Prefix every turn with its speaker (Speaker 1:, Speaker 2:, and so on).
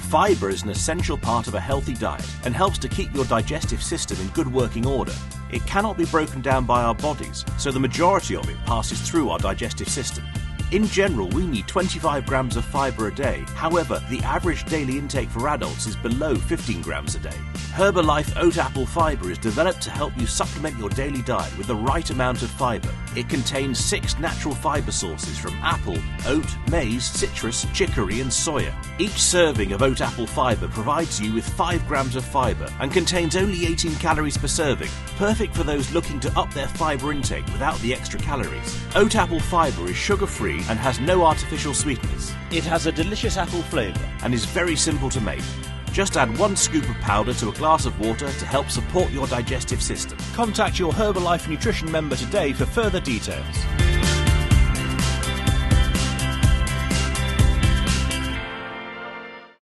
Speaker 1: Fibre is an essential part of a healthy diet and helps to keep your digestive system in good working order. It cannot be broken down by our bodies, so the majority of it passes through our digestive system. In general, we need 25 grams of fibre a day. However, the average daily intake for adults is below 15 grams a day. Herbalife Oat Apple Fibre is developed to help you supplement your daily diet with the right amount of fibre. It contains 6 natural fibre sources from apple, oat, maize, citrus, chicory and soya. Each serving of oat apple fibre provides you with 5 grams of fibre and contains only 18 calories per serving, perfect for those looking to up their fibre intake without the extra calories. Oat apple fibre is sugar-free and has no artificial sweeteners. It has a delicious apple flavour and is very simple to make. Just add 1 scoop of powder to a glass of water to help support your digestive system. Contact your Herbalife Nutrition member today for further details.